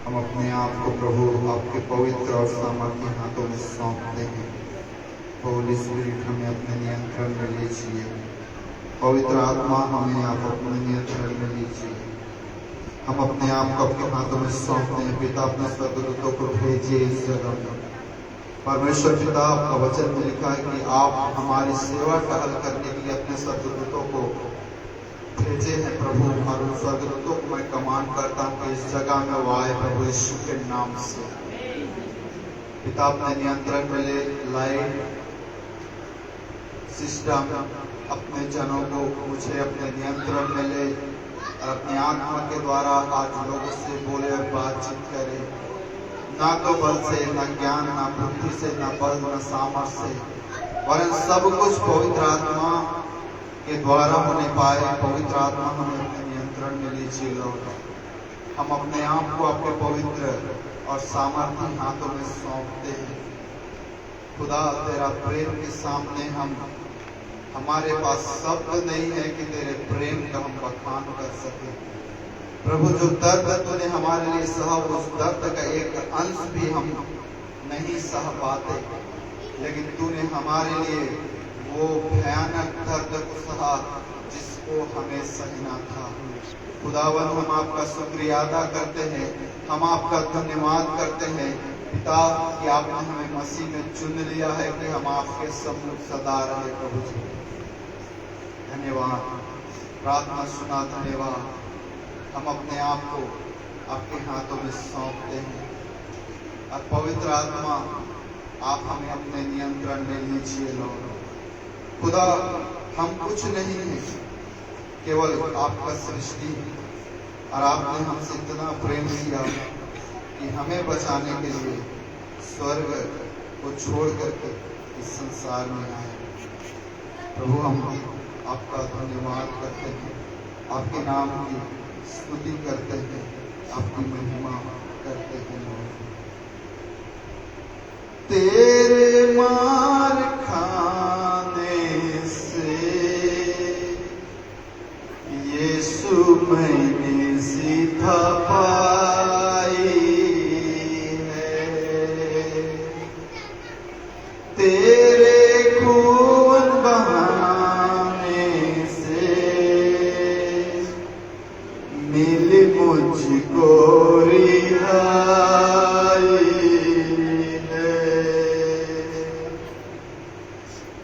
हम अपने आप को प्रभु आपके पवित्र और सामर्थ्य हाथों में सौंपते हैं। होली स्पिरिट हमें अपने नियंत्रण में लीजिए। पवित्र आत्मा हमें आप अपने नियंत्रण में लीजिए। हम अपने आप को आपके हाथों में सौंपते हैं। पिता अपने स्वर्गदूतों को भेजिए इस जगह में। परमेश्वर पिता, आपका वचन में लिखा है कि आप हमारी सेवा टहल करने के लिए अपने स्वर्गदूतों को भेजे हैं प्रभु। और उन स्वर्गदूतों को मैं कमांड करता हूँ कि इस जगह में वो आए प्रभु यीशु के नाम से। पिता अपने नियंत्रण में ले लाए सिस्टम अपने जनों को मुझे अपने नियंत्रण में ले और अपनी आत्मा के द्वारा आज लोगों से बोले और बातचीत करे। ना तो बल से, ना ज्ञान, ना बुद्धि से, ना बल, ना सामर्थ्य से, वरन सब कुछ पवित्र आत्मा के द्वारा होने पाए। पवित्र आत्मा हमें अपने नियंत्रण में लीजिए लॉर्ड। हम अपने आप को आपके पवित्र और सामर्थ्य हाथों में सौंपते हैं। खुदा, तेरा प्रेम के सामने हमारे पास शब्द नहीं है कि तेरे प्रेम का हम बखान कर सके। प्रभु, जो दर्द तूने हमारे लिए सहा, उस दर्द का एक अंश भी हम नहीं सह पाते, लेकिन तूने हमारे लिए वो भयानक दर्द को सहा जिसको हमें सहना था। खुदावन, हम आपका शुक्रिया अदा करते हैं, हम आपका धन्यवाद करते हैं पिता कि आपने हमें मसीह में चुन लिया है कि हम आपके सम्मुख सदा रहे। प्रभु जी धन्यवाद, प्रार्थना सुना धन्यवाद। हम अपने आप को आपके हाथों में सौंपते हैं और पवित्र आत्मा आप हमें अपने नियंत्रण में लीजिए लॉर्ड। खुदा, हम कुछ नहीं है, केवल आपका सृष्टि है और आपने हमसे इतना प्रेम किया कि हमें बचाने के लिए स्वर्ग को छोड़ करके इस संसार में आए। प्रभु, हम आपका धन्यवाद करते हैं, आपके नाम की स्तुति करते हैं, आपकी महिमा करते हैं लॉर्ड। तेरे मार खाने से यीशु मैंने सीधा पाई है। तेरे खून बहाने से मिली मुझको रिहाई है।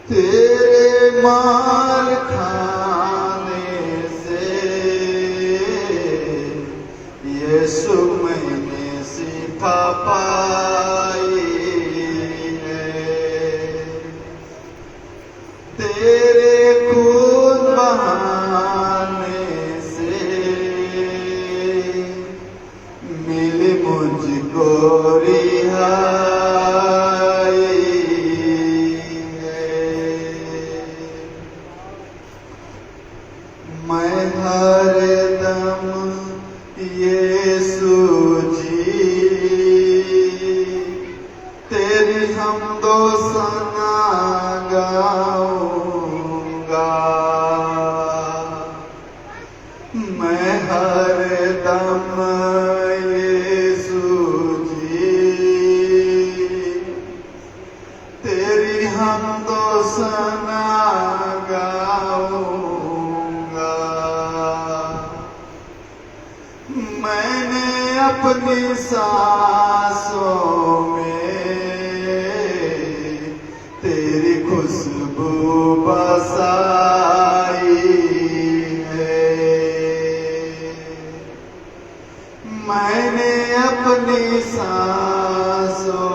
तेरे मार खाने से यीशु मैंने सीधा पाई है। तेरे खून बहाने से मिली मुझको रिहाई है। मैं हरदम यीशु जी तेरी हमदो सना गाऊंगा। मैं हरदम यीशु जी तेरी हमदो सना गाऊंगा। मैंने अपनी सांसों में तेरी खुशबू बसाई है। मैंने अपनी सांसों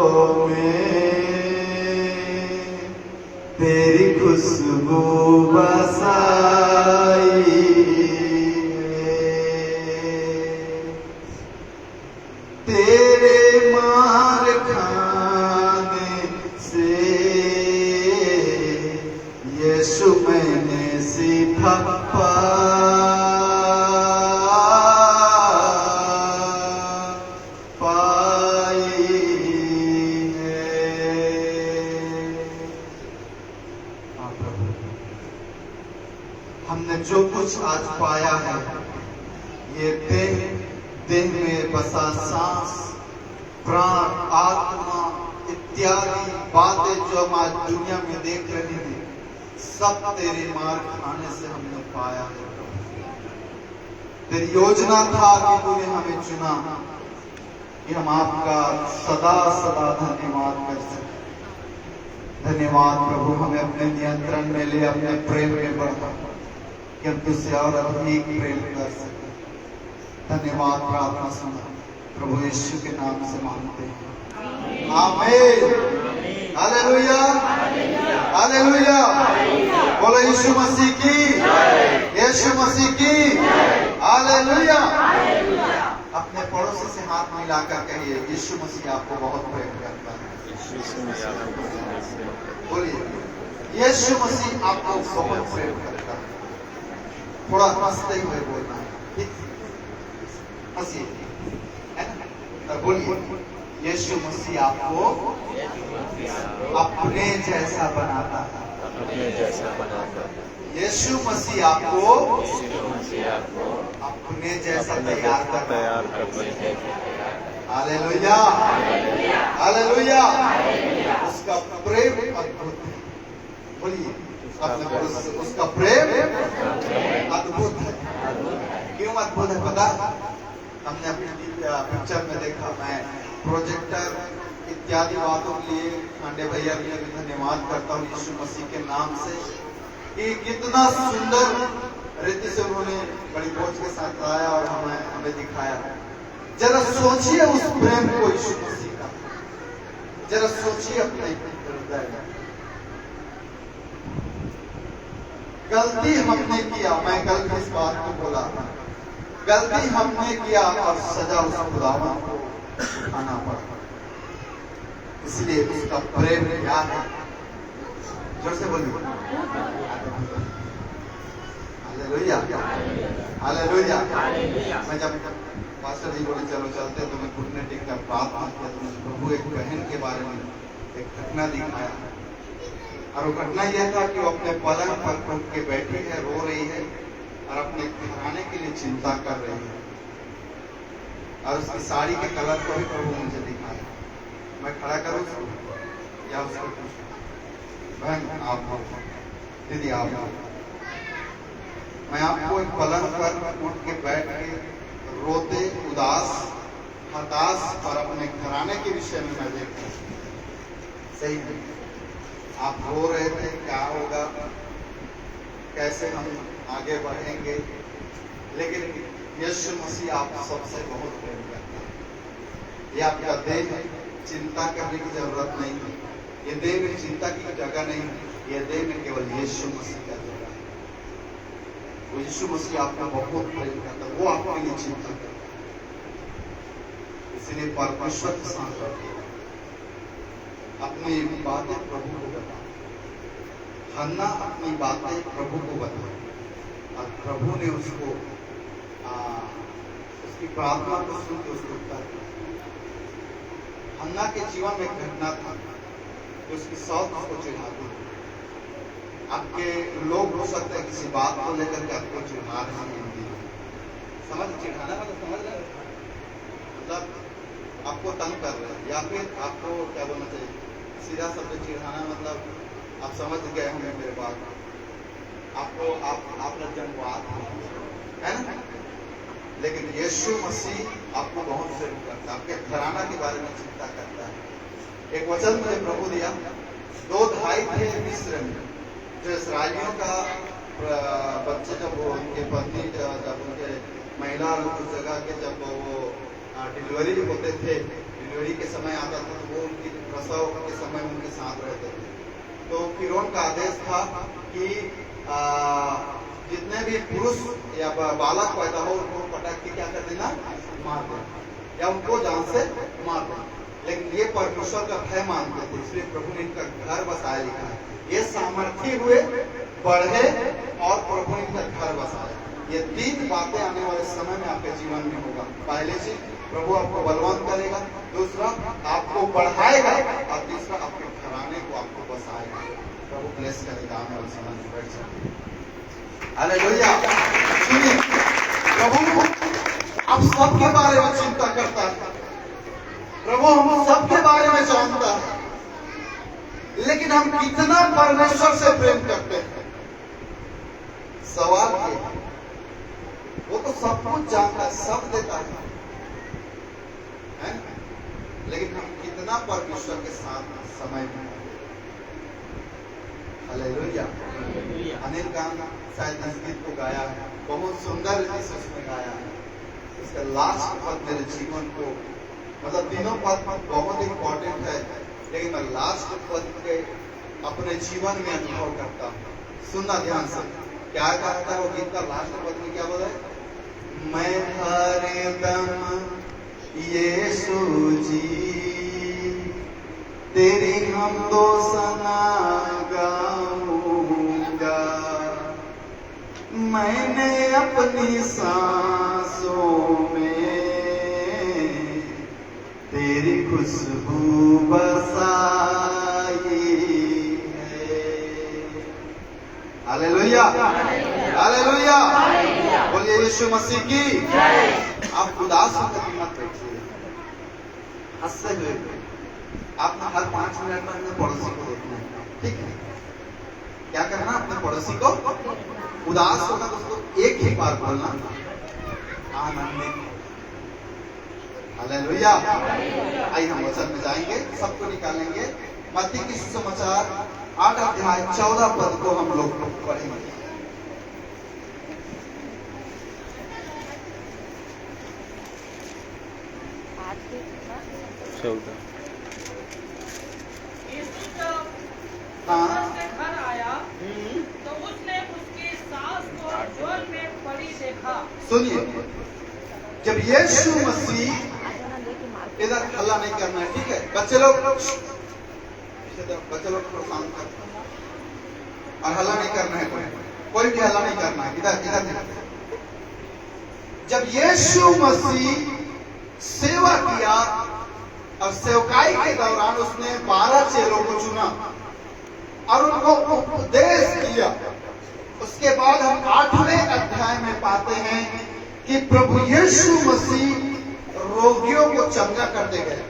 में तेरी खुशबू बसाई है। तेरे मार खाने से यीशु मैंने सीधा पाई है। हाँ प्रभु, हमने जो कुछ आज पाया है, ये देह देह में बसा सांस, प्राण, आत्मा इत्यादि बातें जो हम आज दुनिया में देख रहे हैं, सब तेरे मार खाने से हमने पाया है। तेरी योजना था कि तूने हमें चुना कि हम आपका सदा सदा धन्यवाद कर सके। धन्यवाद प्रभु, हमें अपने नियंत्रण में ले, अपने प्रेम में बढ़ा कि हम तुझसे और अधिक प्रेम कर सके। धन्यवाद, प्रार्थना सुना प्रभु यीशु के नाम से मांगते हैं, आमीन। Hallelujah, hallelujah. बोलो यीशु मसीह की, यीशु मसीह की, हालेलुया। अपने पड़ोसी से हाथ मिलाकर कहिए, यीशु मसीह आपको बहुत प्रेम करता है। बोलिए, यीशु मसीह आपको बहुत प्रेम करता है। थोड़ा हंसते हुए बोलना है, हंसिए, बोलिए, यीशु मसीह आपको अपने जैसा बनाता है। यीशु मसीह आपको अपने जैसा तैयार करता है। Hallelujah, hallelujah. उसका प्रेम अद्भुत है। बोलिए अपने पड़ोसी से, उसका प्रेम अद्भुत है। क्यों अद्भुत है पता? हमने अपने पिक्चर में देखा। मैं प्रोजेक्टर इत्यादि बातों के लिए खांडे भैया के लिए भी धन्यवाद करता हूँ यीशु मसीह के नाम से कि कितना सुंदर रीति से उन्होंने बड़ी बोझ के साथ लाया और हमें दिखाया। जरा सोचिए उस प्रेम को यीशु मसीह का, जरा सोचिए अपने हृदय में। गलती हमने किया, मैं कल इस बात को बोला था, गलती हमने किया और सजा उस खुदावन को उठाना पड़ा। इसलिए उसका प्रेम क्या है? जोर से बोलिए, हालेलुया, हालेलुया। मैं जब पास्टर जी बोले चलो चलते, तो मैं घुटने टेक कर प्रार्थना किया, तो मुझे प्रभु एक बहन के बारे में एक घटना दिखाया। और वो घटना यह था कि वो अपने पलंग पर टूट के बैठी है, रो रही है और अपने घराने के लिए चिंता कर रही है। और उसकी साड़ी के कलर को भी प्रभु मुझे दिखाया। मैं खड़ा करूं या उसको पूछूं? बहन आप, दीदी आप, मैं आपको एक पलंग पर उठ के बैठ के रोते, उदास, हताश और अपने घराने के विषय में मैं देखता हूँ। सही है, आप रो रहे थे क्या होगा, कैसे हम आगे बढ़ेंगे, लेकिन यीशु मसीह आप सबसे बहुत प्रेम करता है। ये आपका देह है, चिंता करने की जरूरत नहीं है। ये देह में चिंता की जगह नहीं है। ये देह में केवल यीशु मसीह का जगह है। वो यीशु मसीह आपका बहुत प्रेम करता है, वो आपके लिए चिंता करता है। इसलिए परमेश्वर के साथ अपनी बातें प्रभु को बता। हन्ना अपनी बातें प्रभु को बता और प्रभु ने उसको उसकी प्रार्थना को सुन के उसको उत्तर दिया। हन्ना के जीवन में एक घटना था कि उसकी सास उसको चिढ़ाती थी। आपके लोग हो सकते हैं किसी बात को लेकर के आपको चिढ़ा रहे हैं, समझ, चिढ़ाना मतलब समझ रहे, मतलब आपको तंग कर रहे हैं, या फिर आपको क्या बोलना चाहिए, सीधा शब्द चिढ़ाना मतलब आप समझ गए होंगे मेरे बात, आपको आप जनवाद है ना। लेकिन यीशु मसीह आपको बहुत प्रेम करता है, आपके घराना के बारे में चिंता करता है। एक वचन मुझे प्रभु दिया, 2 भाई थे मिस्र में, जो इसराइलियों का बच्चे जब वो उनके पत्नी जब उनके महिला उस जगह के जब वो डिलीवरी होते थे, डिलीवरी के समय आता था तो वो उनकी प्रसव के समय उनके साथ रहते थे। तो फिरौन का आदेश था कि जितने भी पुरुष या बालक पैदा हो उनको पटक के क्या कर देना, मार देना, या उनको जान से मार देना। लेकिन ये परमेश्वर का भय मानते थे, इसलिए प्रभु ने इनका घर बसाया लिखा है। ये सामर्थी हुए, बढ़े और प्रभु ने इनका घर बसाया। ये 3 बातें आने वाले समय में आपके जीवन में होगा। पहले चीज, प्रभु आपको बलवान करेगा, दूसरा आपको बढ़ाएगा, और तीसरा आपके घराने को आपको बसाएगा। प्रभु ब्लेस करेगा। आने वाले समय में बैठ जाए। हालेलुया। सुनिए, प्रभु आप सबके बारे में चिंता करता है। प्रभु हम सबके बारे में जानता है, लेकिन हम कितना परमेश्वर से प्रेम करते हैं। सवाल है, वो तो सब कुछ जानता है, सब देता है? लेकिन हम कितना परमेश्वर के साथ समय में। हालेलुया। अनिल गाना शायद इस गीत को गाया है, बहुत सुंदर रीति से उसने गाया है। इसका लास्ट पद मेरे जीवन को, मतलब तीनों पद बहुत इंपॉर्टेंट है, लेकिन मैं लास्ट पद के अपने जीवन में अनुभव करता हूँ। सुनना ध्यान से, क्या कहता है वो गीत का लास्ट पद में? क्या बोला है? मैं हरदम यीशु जी तेरी हमदो सना गाऊंगा, मैंने अपनी सांसों में तेरी खुशबू बसाई है। Hallelujah, hallelujah. बोलिए यीशु मसीह की जय। आप उदास होकर मत बैठिए, हंसते हुए। आपने हर 5 मिनट में अपने पड़ोसी को देखना है, ठीक है? क्या करना? अपने पड़ोसी को उदास होगा तो उसको एक ही बार बोलना, आनंद। हालेलुया। आइए हम वचन में जाएंगे, सबको निकालेंगे। मत्ती की सुसमाचार 8 अध्याय 14 पद को हम लोग पढ़ेंगे। घर आया तो उसने उसकी सास को ज्वर में पड़ी देखा। सुनिए, जब यीशु मसीह, इधर हल्ला नहीं करना है, ठीक है? बच्चे लोग थोड़ा शांत कर, और हल्ला नहीं करना है, कोई भी हल्ला नहीं करना है। इधर जब यीशु मसीह सेवा किया और सेवकाई के दौरान उसने 12 चेलों को चुना और उनको उपदेश किया। उसके बाद हम 8वें अध्याय में पाते हैं कि प्रभु यीशु मसीह रोगियों को चंगा करते गए,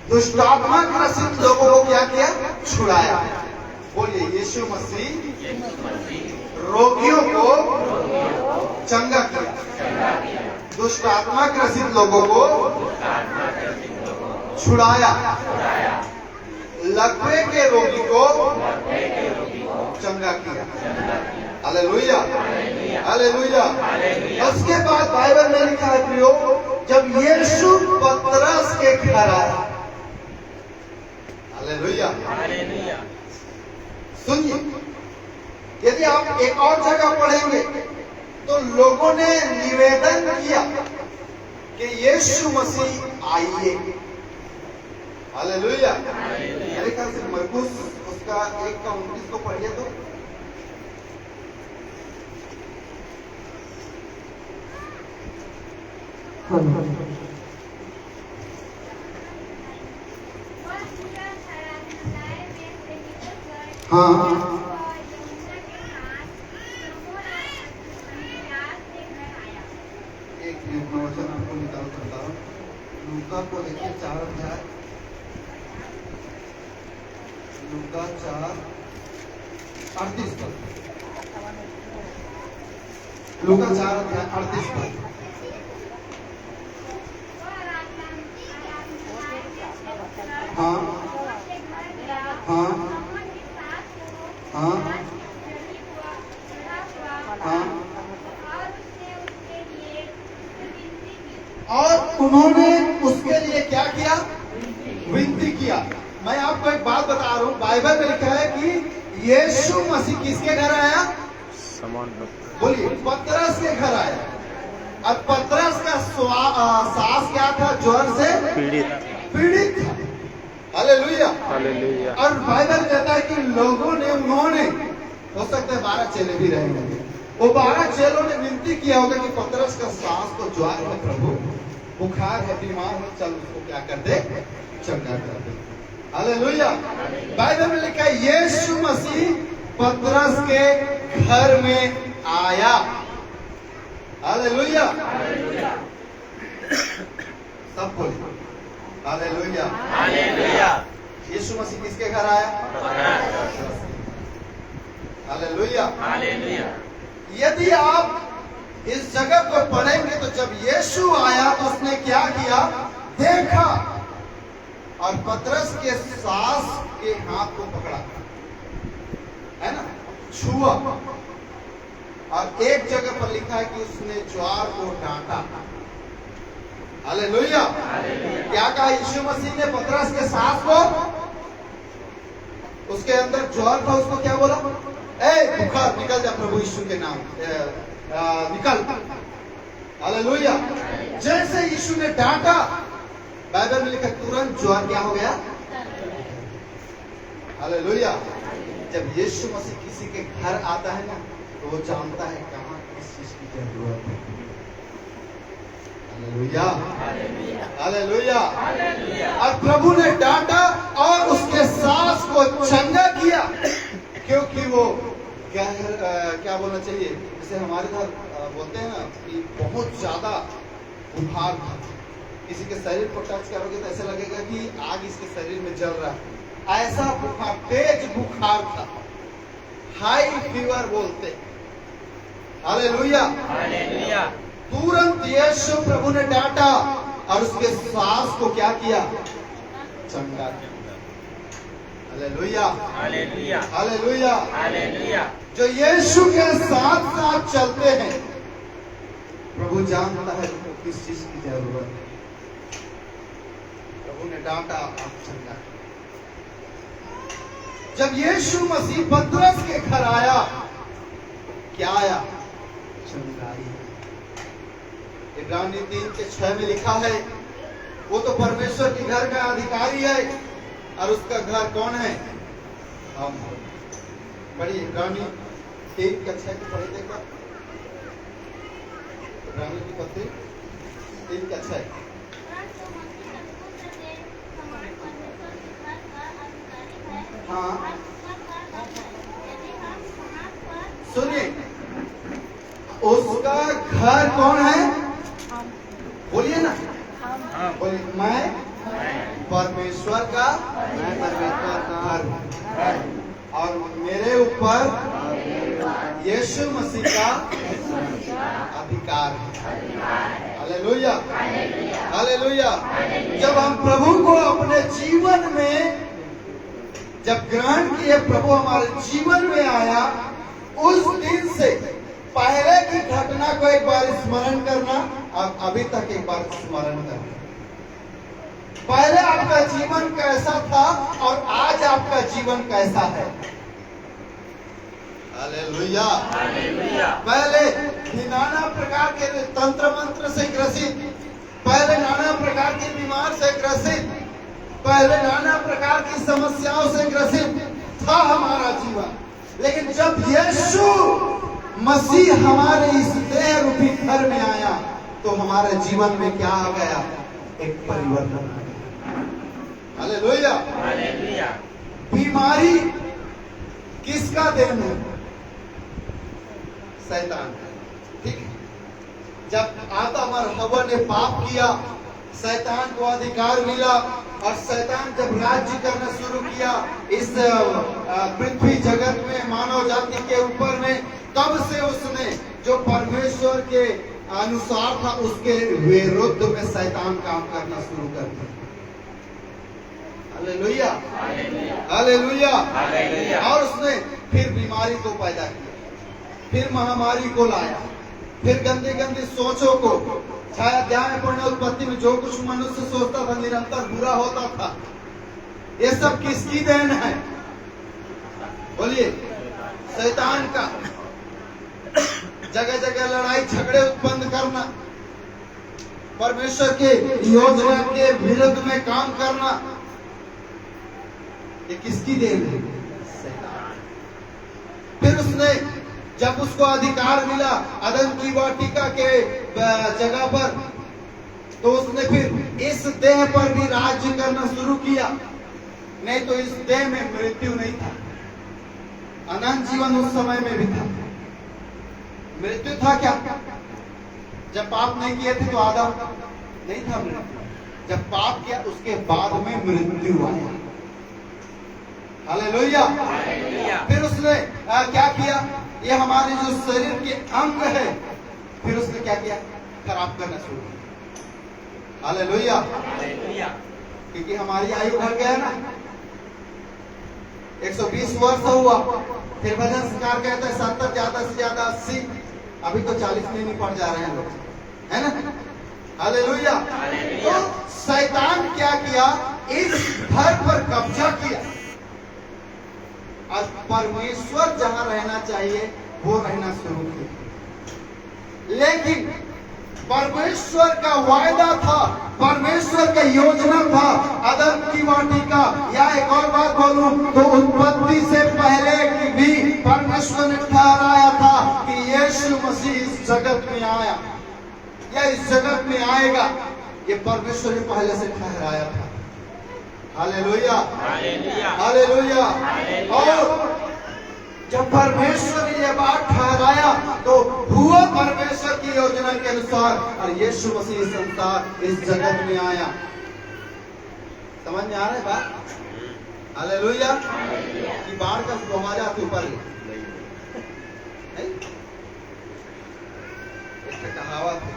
दुष्टात्मा ग्रसित लोगों को क्या किया? छुड़ाया। बोलिए यीशु मसीह रोगियों को चंगा किया, दुष्टात्मा ग्रसित लोगों को छुड़ाया, लकवे के रोगी को चंगा किया। Hallelujah, hallelujah. उसके बाद बाइबल में लिखा है प्रियो, जब यीशु पतरस के घर आया। हालेलुया। सुनिए, यदि आप एक और जगह पढ़ेंगे तो लोगों ने निवेदन किया कि यीशु मसीह आइए। हालेलुया। मेरे ख्याल से मरकुस उसका 1:29 को पढ़िए तो। हाँ, एक मिनट में वचन आपको निकाल करता हूँ। लूका को देखिए 4 अध्याय, लूका 4:38 पद, लूका 4 अध्याय 38 पद। हाँ हाँ हाँ हाँ। और उन्होंने उसके लिए क्या किया? विनती किया। मैं आपको एक बात बता रहा हूँ, बाइबल में लिखा है कि यीशु मसीह किसके घर आया? बोलिए, पतरस के घर आया। और पतरस का सास क्या था? ज्वर से पीड़ित था। Hallelujah, hallelujah. और बाइबल कहता है कि लोगों ने, उन्होंने, हो सकता है 12 चेले भी रहे होंगे, वो 12 चेलों ने विनती किया होगा कि पतरस का सास को ज्वर है प्रभु, बुखार है, बीमार है, चल उसको क्या कर दे? चंगा कर दे। हालेलुया। बाइबल में लिखा है यीशु मसीह पतरस के घर में आया। हालेलुया। हालेलुया। सब बोले हालेलुया। हालेलुया। यीशु मसीह किसके घर आया? हालेलुया। हालेलुया। यदि आप इस जगह को पढ़ेंगे तो जब यीशु आया तो उसने क्या किया? देखा और पतरस के सास के हाथ को पकड़ा, है ना, छुआ। और एक जगह पर लिखा है कि उसने ज्वार को डांटा। हालेलुया। क्या कहा यीशु मसीह ने पतरस के सास को? उसके अंदर ज्वार था, उसको क्या बोला? ए बुखार निकल जा प्रभु यीशु के नाम, निकल। हालेलुया। जैसे यीशु ने डांटा, बाइबल में लिखा तुरंत ज्वार क्या हो गया? हालेलुया। जब यीशु मसीह किसी के घर आता है ना तो वो जानता है कहाँ किस चीज की जरूरत है। हालेलुया। हालेलुया। और प्रभु ने डांटा और उसके सास को चंगा किया, क्योंकि वो क्या बोलना चाहिए, जैसे हमारे घर बोलते हैं ना कि बहुत ज्यादा बुखार था। किसी के शरीर को टच करोगे तो ऐसा लगेगा कि आग इसके शरीर में जल रहा है। ऐसा बुखार, तेज बुखार था, हाई फीवर बोलते। हालेलुया। हालेलुया। तुरंत यीशु प्रभु ने डांटा और उसके सास को क्या किया? चंगा किया। हालेलुया। हालेलुया। हालेलुया। हालेलुया। जो यीशु के साथ साथ चलते हैं, प्रभु जानता है उनको किस चीज की जरूरत है। प्रभु ने डांटा और चंगा किया। जब यीशु मसीह पतरस के घर आया, क्या आया? चंगाई। इब्रानी 3:6 में लिखा है, वो तो परमेश्वर के घर का अधिकारी है और उसका घर कौन है? हम। पढ़िए इब्रानी 3:6 की पढ़ी देखो। इब्रानी की पत्री 3:6। हाँ सुनिए, उसका घर कौन है? बोलिए ना, बोलिए मैं परमेश्वर का घर और मेरे ऊपर यीशु मसीह का अधिकार है। हालेलुया। हालेलुया। जब हम प्रभु को अपने जीवन में जब ग्रहण किए, प्रभु हमारे जीवन में आया, उस दिन से पहले की घटना को एक बार स्मरण करना और अभी तक एक बार स्मरण करना। पहले आपका जीवन कैसा था और आज आपका जीवन कैसा है? हालेलुया। हालेलुया। पहले नाना प्रकार के तंत्र मंत्र से ग्रसित, पहले नाना प्रकार के बीमार से ग्रसित, पहले नाना प्रकार की समस्याओं से ग्रसित था हमारा जीवन। लेकिन जब यीशु मसीह हमारे इस देह रूपी घर में आया तो हमारे जीवन में क्या आ गया? एक परिवर्तन आ गया। हालेलुया। हालेलुया। बीमारी किसका देन है? शैतान। ठीक है। जब आदम और हवा ने पाप किया, शैतान को अधिकार मिला और शैतान जब राज्य करना शुरू किया इस पृथ्वी जगत में, मानव जाति के ऊपर में, तब से उसने जो परमेश्वर के अनुसार था उसके विरुद्ध में शैतान काम करना शुरू कर दिया। हालेलुया। हालेलुया। हालेलुया। और उसने फिर बीमारी को पैदा किया, फिर महामारी को लाया, फिर गंदी गंदी सोचों को छाया। अध्याय में पढ़ना, उत्पत्ति में जो कुछ मनुष्य सोचता था निरंतर बुरा होता था। ये सब किसकी देन है? बोलिए, शैतान का। जगह जगह लड़ाई झगड़े उत्पन्न करना, परमेश्वर के योजना के विरुद्ध में काम करना, ये किसकी देन है? शैतान। फिर उसने जब उसको अधिकार मिला अदन की वाटिका के जगह पर, तो उसने फिर इस देह पर भी राज्य करना शुरू किया। नहीं तो इस देह में मृत्यु नहीं था, अनंत जीवन उस समय में भी था। मृत्यु था क्या? जब पाप नहीं किए थे तो आदम नहीं था मृत्यु। जब पाप किया उसके बाद में मृत्यु आया। हालेलुया। हालेलुया। फिर उसने क्या किया? ये हमारे जो शरीर के अंग है, फिर उसने क्या किया? खराब करना शुरू किया। हालेलुया। हालेलुया। क्योंकि हमारी आयु बढ़ गया ना, 120 वर्ष हुआ। फिर भजन सरकार कहते हैं 70 ज्यादा से ज्यादा 80, अभी तो 40 में नहीं पड़ जा रहे हैं लोग, है ना? हालेलुया। तो शैतान क्या किया? इस धर पर कब्जा किया और परमेश्वर जहां रहना चाहिए वो रहना शुरू किया। लेकिन परमेश्वर का वायदा था, परमेश्वर का योजना था, अदम की वाटिका, या एक और बात बोलूं तो उत्पत्ति से पहले की भी परमेश्वर ने ठहराया था कि यीशु मसीह इस जगत में आया या इस जगत में आएगा। ये परमेश्वर ने पहले से ठहराया था। हालेलुया। हालेलुया। हालेलुया। हालेलुया। और जब परमेश्वर ने यह बात ठहराया तो हुआ परमेश्वर की योजना के अनुसार, और यीशु मसीह संसार इस जगत में आया। समझ में आ रहा है बात? हालेलुया। कि बाढ़ का बहाजा के ऊपर कहावत है,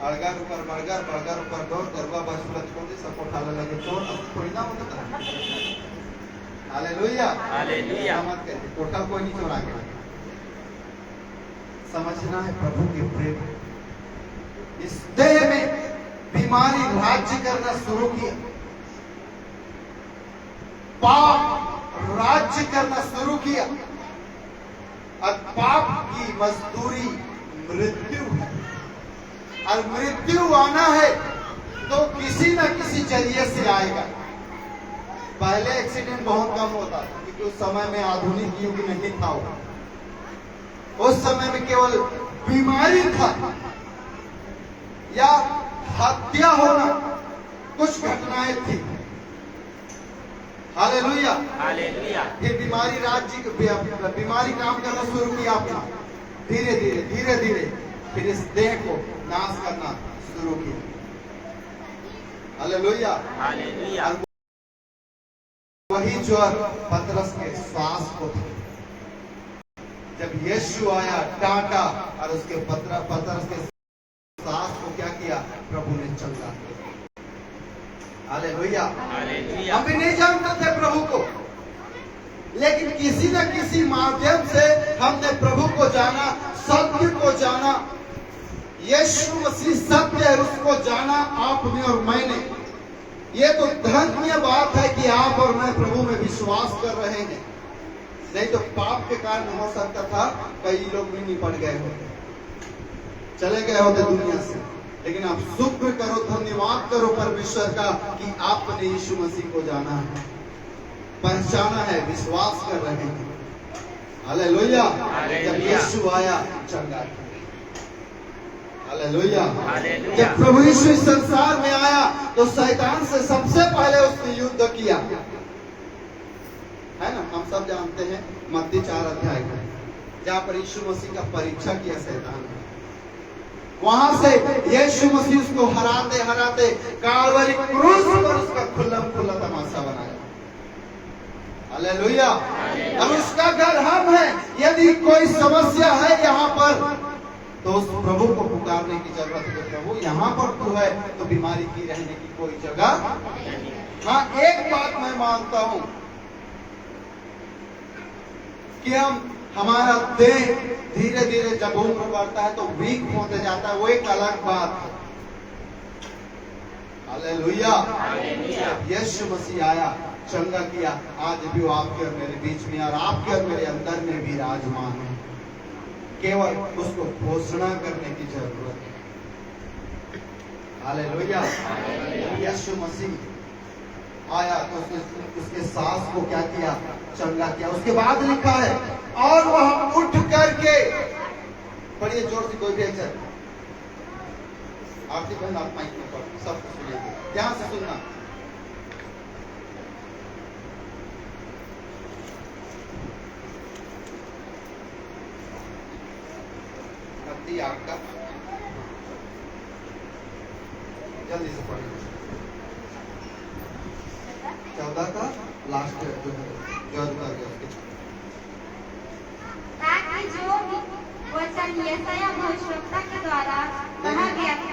अड़गर ऊपर बड़गर, बड़गर ऊपर डोर, गरबा बस छोड़ दे सबको ठाला लगे चोर। अब कोई ना होता। हालेलुया। हालेलुया। मत कहते कोठा कोई नहीं चोरा के। समझना है प्रभु के प्रेम। इस देह में बीमारी राज्य करना शुरू किया, पाप राज्य करना शुरू किया, और पाप की मजदूरी मृत्यु है। और मृत्यु आना है तो किसी न किसी जरिए से आएगा। पहले एक्सीडेंट बहुत कम होता था क्योंकि उस समय में आधुनिक युग नहीं था। उस समय में केवल बीमारी था या हत्या होना, कुछ घटनाएं थी। हालेलुया। हालेलुया। फिर बीमारी काम करना शुरू किया अपना, धीरे धीरे धीरे धीरे फिर इस देह को नाश करना शुरू किया। हालेलुया। हालेलुया। और वही ज्वर पतरस के श्वास को था। जब यीशु आया, डांटा, और उसके पतरस के श्वास को क्या किया? प्रभु ने चंगा किया। हालेलुया। हालेलुया। हम भी नहीं जानते थे प्रभु को, लेकिन किसी न किसी माध्यम से हमने प्रभु को जाना, सत्य को जाना। यीशु मसीह सत्य है, उसको जाना आपने और मैंने। ये तो धन्य बात है कि आप और मैं प्रभु में विश्वास कर रहे हैं। नहीं तो पाप के कारण हो सकता था कई लोग भी नहीं पड़ गए होते, चले गए होते दुनिया से। लेकिन आप शुक्र करो, धन्यवाद करो परमेश्वर का कि आपने यीशु मसीह को जाना है, पहचाना है, विश्वास कर रहे हैं। हालेलुया। जब यीशु आया, चंगा किया। हालेलुया। हालेलुया। जब प्रभु यीशु इस संसार में आया तो शैतान से सबसे पहले उसने युद्ध किया, है ना? हम सब जानते हैं मत्ती 4 अध्याय में, जहाँ पर यीशु मसीह का परीक्षा किया शैतान ने। वहां से यीशु मसीह उसको हराते हराते कालवरी क्रूस पर उसका खुल्लम खुल्ला तमाशा बनाया। हालेलुया। और उसका घर हम हैं। यदि कोई समस्या है यहाँ पर तो उस प्रभु को पुकारने की जरूरत है। प्रभु यहाँ पर तू है तो बीमारी की रहने की कोई जगह। हाँ, एक बात मैं मानता हूं कि हमारा देह धीरे धीरे जब उम्र बढ़ता है तो वीक होते जाता है, वो एक अलग बात है। हालेलुया। यीशु मसीह आया, चंगा किया, आज भी वो आपके और मेरे बीच में और आपके और मेरे अंदर में भी विराजमान है। केवल उसको घोषणा करने की जरूरत है। हालेलुया। यीशु मसीह आया तो उसके सांस को क्या किया? चंगा किया। उसके बाद लिखा है और वह उठ करके, पढ़िए जोर से कोई भी अक्षर, आरती बहन आप माइक में पढ़, सब सुनिए, ध्यान से सुनना। आपका जल्दी से पढ़िए। 14 का लास्ट जो कर गया उसके ताकि जो वचन यशायाह भविष्यवक्ता के द्वारा कहा गया था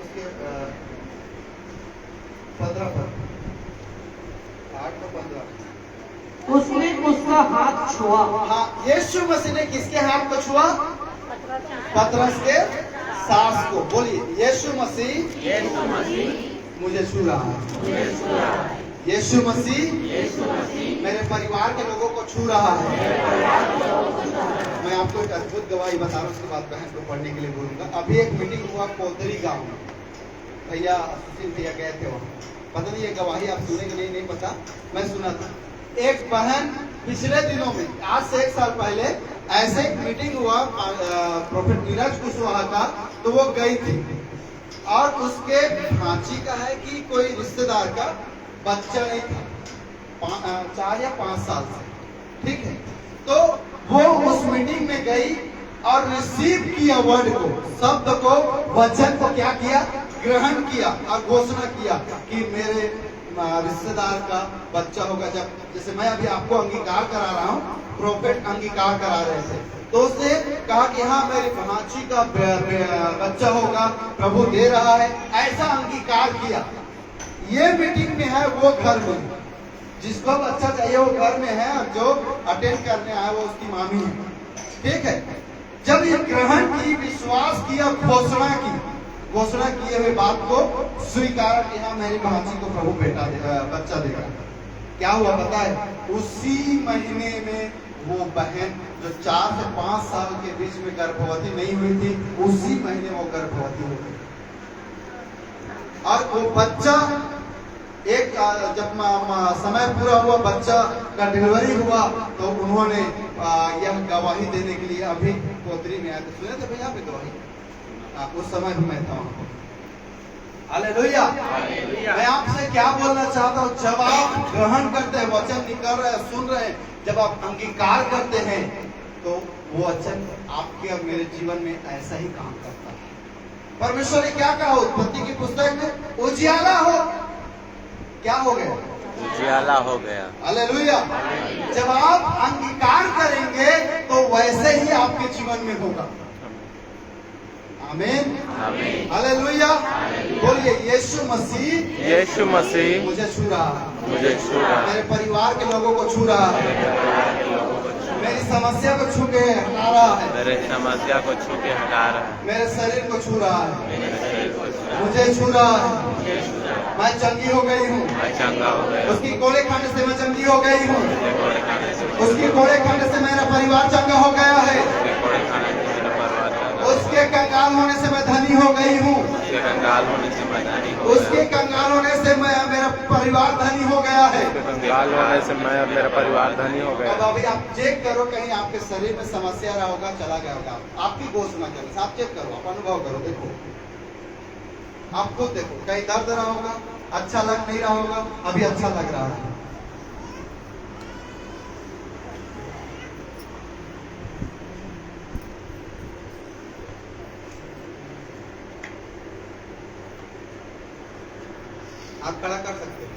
उसके 15 पर 8 को 15 उसने उसका हाथ छुआ। हाँ, यीशु मसीह ने किसके हाथ को छुआ? पतरस के सास को। बोलिए, यीशु मसीह मुझे छू रहा है। यीशु मसीह मेरे परिवार के लोगों को छू रहा है। मैं आपको एक अद्भुत गवाही बता रहा हूँ, उसके बाद बहन को पढ़ने के लिए बोलूंगा। अभी एक मीटिंग हुआ पोदरी गांव में, भैया सुशील भैया गए थे वहाँ। पता नहीं ये गवाही आप सुनेंगे नहीं पता, मैं सुना था। एक बहन पिछले दिनों में, आज से 1 साल पहले ऐसे एक मीटिंग हुआ प्रोफेट नीरज कुशवाहा का, तो वो गई थी और उसके भांची का है कि कोई रिश्तेदार का बच्चा नहीं था, 4 या 5 साल से, ठीक है। तो वो उस मीटिंग में गई और रिसीव किया वर्ड को, शब्द को, वचन को क्या किया? ग्रहण किया और घोषणा किया कि मेरे रिश्तेदार का बच्चा होगा। जब जैसे मैं अभी आपको अंगीकार करा रहा हूँ, प्रोफेट अंगीकार करा रहे थे, तो उसने कहा कि हाँ मेरी भांची का बच्चा होगा, प्रभु दे रहा है, ऐसा अंगीकार किया। ये मीटिंग में है, वो घर में, जिसको बच्चा चाहिए वो घर में है, और जो अटेंड करने आया वो उसकी मामी है, ठीक है। जब ये ग्रहण की, विश्वास किया, घोषणा किए हुए बात को स्वीकार कि हाँ मेरी भांजी को प्रभु बच्चा देगा। क्या हुआ पता है? उसी महीने में वो बहन जो 4 से 5 साल के बीच में गर्भवती नहीं हुई थी, उसी महीने वो गर्भवती हो गई। और वो बच्चा एक जब समय पूरा हुआ, बच्चा का डिलीवरी हुआ, तो उन्होंने यह गवाही देने के लिए अभी पोतरी में आए थे। सुने थे भैया पे गवाही? उस समय भी मैं था। हालेलुया। मैं आपसे क्या बोलना चाहता हूँ, जब आप ग्रहण करते हैं, वचन निकल रहे हैं, सुन रहे हैं, जब आप अंगीकार करते हैं, तो वो वचन आपके और मेरे जीवन में ऐसा ही काम करता है। परमेश्वर ने क्या कहा उत्पत्ति की पुस्तक में? उजियाला हो। क्या हो गया? उजियाला हो गया। हालेलुया। जब आप अंगीकार करेंगे तो वैसे ही आपके जीवन में होगा। आमीन। हालेलुया। बोलिए, यीशु मसीह मुझे छू रहा है, मेरे परिवार के लोगों को छू रहा है, मेरी समस्या को छू के हटा रहा है, मेरे शरीर को छू रहा है, मुझे छू रहा है। मैं चंगी हो गई हूँ, उसकी कोड़े खाने से मैं चंगी हो गई हूँ, उसकी कोड़े खाने से मेरा परिवार चंगा हो गया है, उसके कंगाल होने से मैं धनी हो गई हूँ, उसके कंगाल होने से मैं मेरा परिवार धनी हो गया है। मेरा परिवार धनी हो गया। अब अभी आप चेक करो, कहीं आपके शरीर में समस्या रहा होगा, चला गया होगा, आपकी घोषणा करो, आप चेक करो, आप अनुभव करो, देखो, आप खुद देखो, कहीं दर्द रहा होगा, अच्छा लग नहीं रहा होगा, अभी अच्छा लग रहा है। आप खड़ा कर सकते हैं।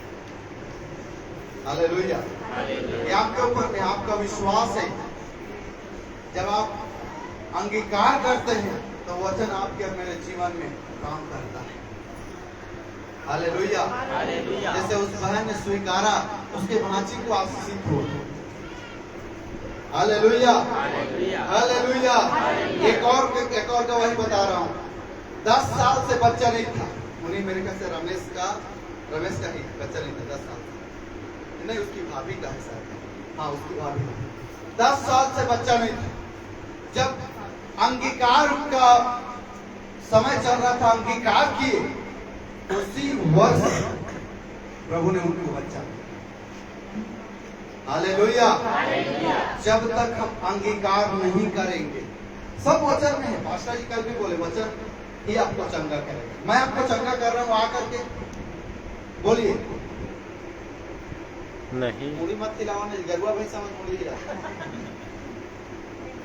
हालेलुया। ये आपके ऊपर में आपका विश्वास है। जब आप अंगीकार करते हैं तो वचन आपके और मेरे जीवन में काम करता है। हालेलुया। जैसे उस बहन ने स्वीकारा, उसके भांची को आशीषित हो। हालेलुया। हालेलुया। एक और गवाही बता रहा हूँ। 10 साल से बच्चा नहीं था, उन्हीं मेरे ख्याल से रमेश का ही बच्चा नहीं था। 10 साल से नहीं, उसकी भाभी का है शायद, हाँ उसकी भाभी का। 10 साल से बच्चा नहीं था। जब अंगीकार का समय चल रहा था, अंगीकार किए, उसी वर्ष प्रभु ने उनको बच्चा दिया। हालेलुया। जब तक हम अंगीकार नहीं करेंगे, सब वचन में है। पास्टर जी कल भी बोले, वचन ही आपको चंगा करेगा। मैं आपको चंगा कर रहा हूँ आकर के, बोलिए नहीं, मुड़ी मत खिलाओ, नहीं गरुआ भाई समझ मुड़ी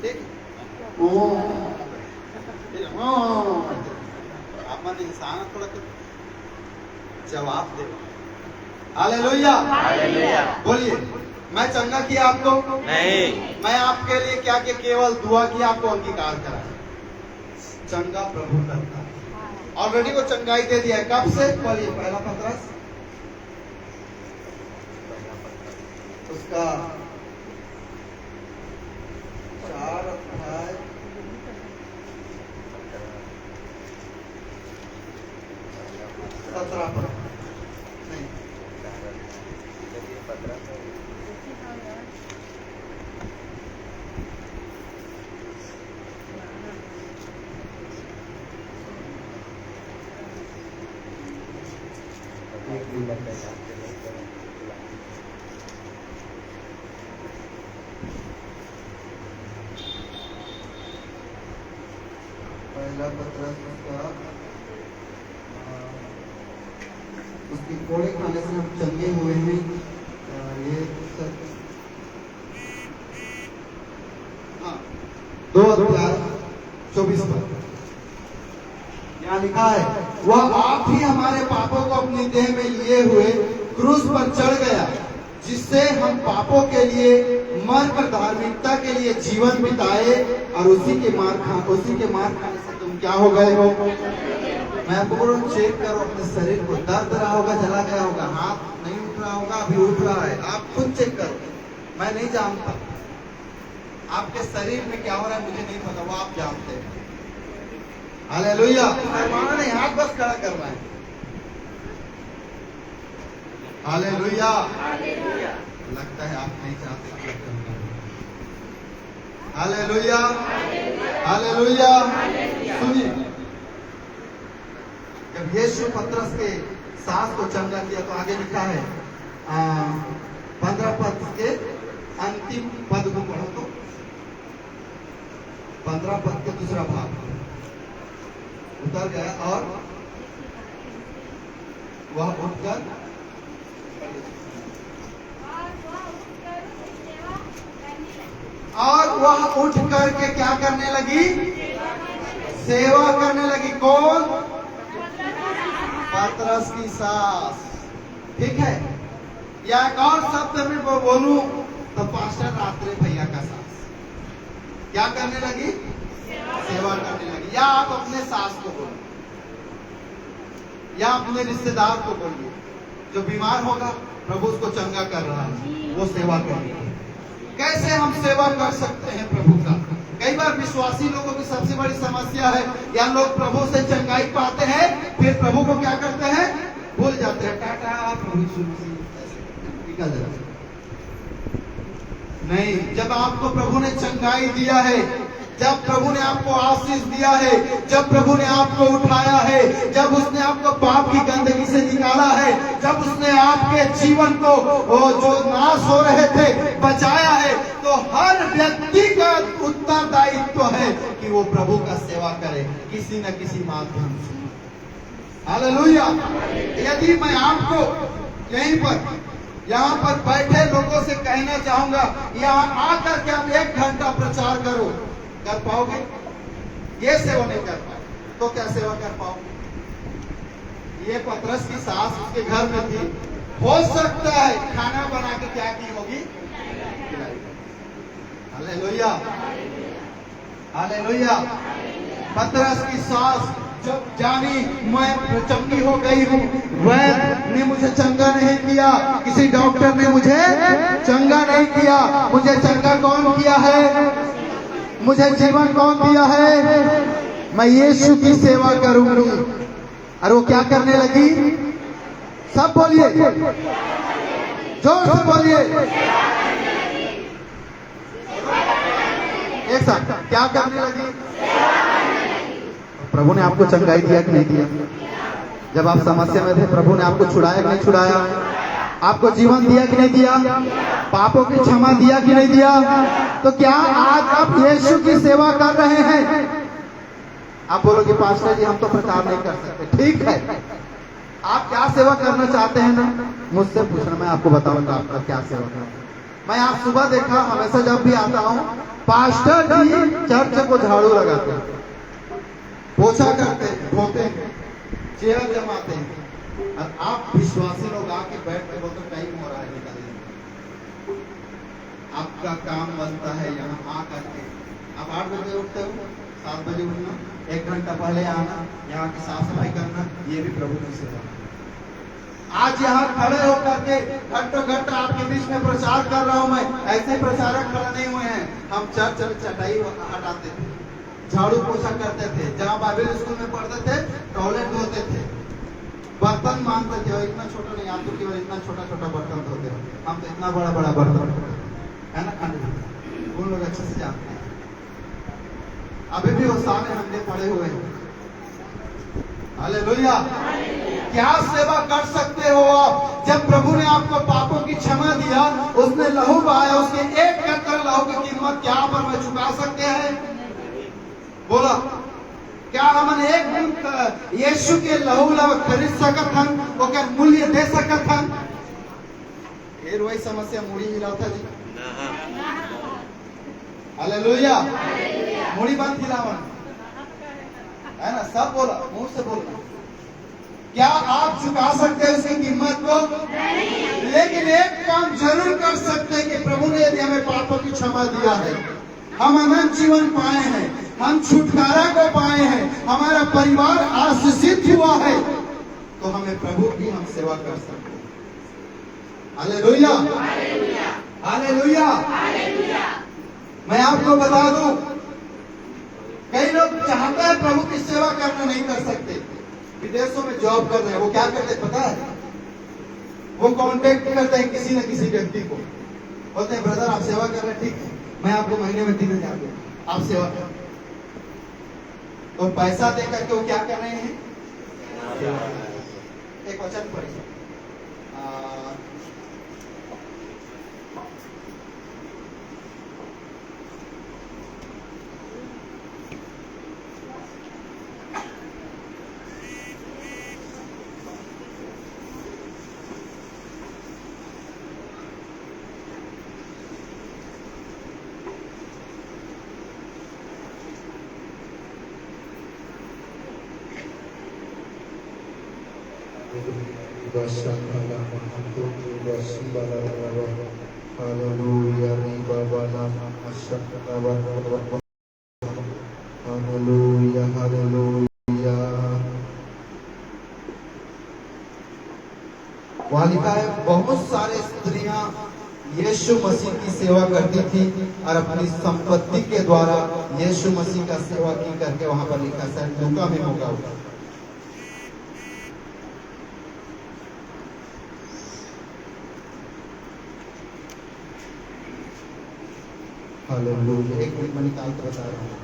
ठीक। आप मन इंसान थोड़ा जवाब दे। Hallelujah, hallelujah. बोलिए, मैं चंगा किया आपको नहीं। मैं आपके लिए क्या कि केवल दुआ की, आपको अंगीकार करा। चंगा प्रभु करता है, ऑलरेडी वो चंगाई दे दिया है। कब से? बोलिए, पहला पत्रस उसका 4 अध्याय 17 पद। नहीं, पहला पत्रस उसका उसके कोड़े खाने से हम चंगे हुए हैं। ये सब 2 अध्याय 24 पद यहाँ लिखा है, वह आप ही हमारे पापों को अपनी देह में लिए हुए क्रूस पर चढ़ गया, जिससे हम पापों के लिए मर कर धार्मिकता के लिए जीवन बिताए, और उसी के मार खाने से तुम क्या हो गए हो? मैं आपको बोल रहा हूं, चेक करो अपने शरीर को। दर्द रहा होगा, चला गया होगा, हाथ नहीं उठ रहा होगा, अभी उठ रहा है। आप खुद चेक करो, मैं नहीं जानता आपके शरीर में क्या हो रहा है, मुझे नहीं पता, वो आप जानते हैं। हालेलुया, माना नहीं, हाथ बस खड़ा करना है। हालेलुया, लगता है आप नहीं चाहते। Hallelujah, hallelujah. सुनिए, जब यीशु पतरस के सास को चंगा किया तो आगे लिखा है 15 पद के अंतिम पद को पढ़ो तो 15 पद के दूसरा भाग उतर गया, और वह उठकर उठ करके क्या करने लगी? सेवा करने लगी। कौन? पतरस की सास। ठीक है, या एक और शब्द में बोलूं तो पास्टर रात्रे भैया का सास क्या करने लगी? सेवा करने लगी। या आप अपने सास को बोलो, या अपने रिश्तेदार को बोलिए, जो बीमार होगा प्रभु उसको चंगा कर रहा है, वो सेवा करेंगे। कैसे हम सेवा कर सकते हैं प्रभु का? कई बार विश्वासी लोगों की सबसे बड़ी समस्या है, या लोग प्रभु से चंगाई पाते हैं, फिर प्रभु को क्या करते हैं? भूल जाते हैं। टाटा प्रभु निकल जाते। नहीं, जब आपको प्रभु ने चंगाई दिया है, जब प्रभु ने आपको आशीष दिया है, जब प्रभु ने आपको उठाया है, जब उसने आपको पाप की गंदगी से निकाला है, जब उसने आपके जीवन को जो नाश हो रहे थे बचाया है, तो हर व्यक्ति का उत्तरदायित्व है कि वो प्रभु का सेवा करे किसी न किसी माध्यम से। हालेलुया। यदि मैं आपको यहीं पर यहाँ पर बैठे लोगों से कहना चाहूंगा, यहाँ आकर के आप 1 घंटा प्रचार करो, कर पाओगे? ये सेवा नहीं कर पाओ तो क्या सेवा कर पाओगे? ये पतरस की सास उसके घर में थी, हो सकता है खाना बना के क्या की होगी? Hallelujah, hallelujah. पतरस की सास जब जानी मैं चंगी हो गई हूँ, वैद्य ने मुझे चंगा नहीं किया, किसी डॉक्टर ने मुझे चंगा नहीं किया, मुझे चंगा कौन किया है? मुझे जीवन कौन दिया है? मैं यीशु की सेवा करूंगी। और वो क्या करने लगी? सब बोलिए, जोर से बोलिए एक साथ। क्या करने लगी? प्रभु ने आपको चंगाई दिया कि नहीं दिया? जब आप समस्या में थे प्रभु ने आपको छुड़ाया कि नहीं छुड़ाया? आपको जीवन दिया कि नहीं दिया? पापों की क्षमा दिया कि नहीं दिया? तो क्या आज आप यीशु की सेवा कर रहे हैं? आप बोलोगे पास्टर जी हम तो प्रचार नहीं कर सकते। ठीक है, आप क्या सेवा करना चाहते हैं ना, मुझसे पूछना, मैं आपको बताऊंगा आपका क्या सेवा करना। मैं आज सुबह देखा, हमेशा जब भी आता हूँ, पास्टर जी चर्च को झाड़ू लगाते हैं, पोछा करते हैं, धोते हैं, चेयर जमाते हैं, और आप विश्वासी लोग आके बैठ के बोलते टाइम हो रहा है निकलने, आपका काम बनता है यहाँ आ करके। आप 8 बजे उठते हो, 7 बजे उठना, 1 घंटा पहले आना, यहाँ की साफ सफाई करना, ये भी प्रभु की सेवा। आज यहाँ खड़े होकर के घंटों घंटा आपके बीच में प्रचार कर रहा हूँ मैं, ऐसे प्रचारक खड़े नहीं हुए हैं। हम चर्च में चटाई हटाते थे, झाड़ू पोछा करते थे, जहाँ बाइबल स्कूल में पढ़ते थे टॉयलेट धोते थे, बर्तन मानते थे। और इतना छोटा नहीं, आप तो केवल इतना छोटा छोटा बर्तन धोते हो, हम तो इतना बड़ा बड़ा बर्तन है ना खंड, उन लोग अच्छे से जानते हैं। अभी भी वो सारे हमने पड़े हुए हैं। हालेलुया। क्या सेवा कर सकते हो आप जब प्रभु ने आपको पापों की क्षमा दिया, उसने लहू बहाया, उसके एक कतरा लहू की कीमत क्या पर में चुका सकते हैं? बोला, क्या हम एक बूंद यीशु के लहू ला खरीद सकत हन, ओकर मूल्य दे सकत हन? ये वही समस्या मुड़ी हिला था जी। हालेलुया। मुड़ी बंद हिलावन है ना, सब बोला, मुंह से बोला। क्या आप चुका सकते हैं उसकी कीमत को? नहीं। लेकिन एक काम जरूर कर सकते हैं कि प्रभु ने यदि हमें पापों की क्षमा दिया है, हम अनंत जीवन पाए हैं, हम छुटकारा को पाए हैं, हमारा परिवार आशीषित हुआ है, तो हमें प्रभु की हम सेवा कर सकते हैं। Hallelujah, hallelujah, hallelujah. मैं आपको बता दूं, कई लोग चाहते हैं प्रभु की सेवा करना, नहीं कर सकते। विदेशों में जॉब कर रहे हैं, वो क्या करते हैं पता है? वो कांटेक्ट करते हैं किसी न किसी व्यक्ति को, बोलते हैं ब्रदर आप सेवा कर रहे हैं, ठीक है, मैं आपको महीने में 3000 दूंगा, आप सेवा करें। तो पैसा देकर के वो क्या कर रहे हैं? एक वचन पढ़िए, हालेलुया, हालेलुया। वहां लिखा है बहुत सारे स्त्रियां यीशु मसीह की सेवा करती थी और अपनी संपत्ति के द्वारा यीशु मसीह का सेवा की करके, वहां पर लिखा है, लूका में होगा। हालेलुया। एक मिनट में निकाल कर बता रहा हूँ।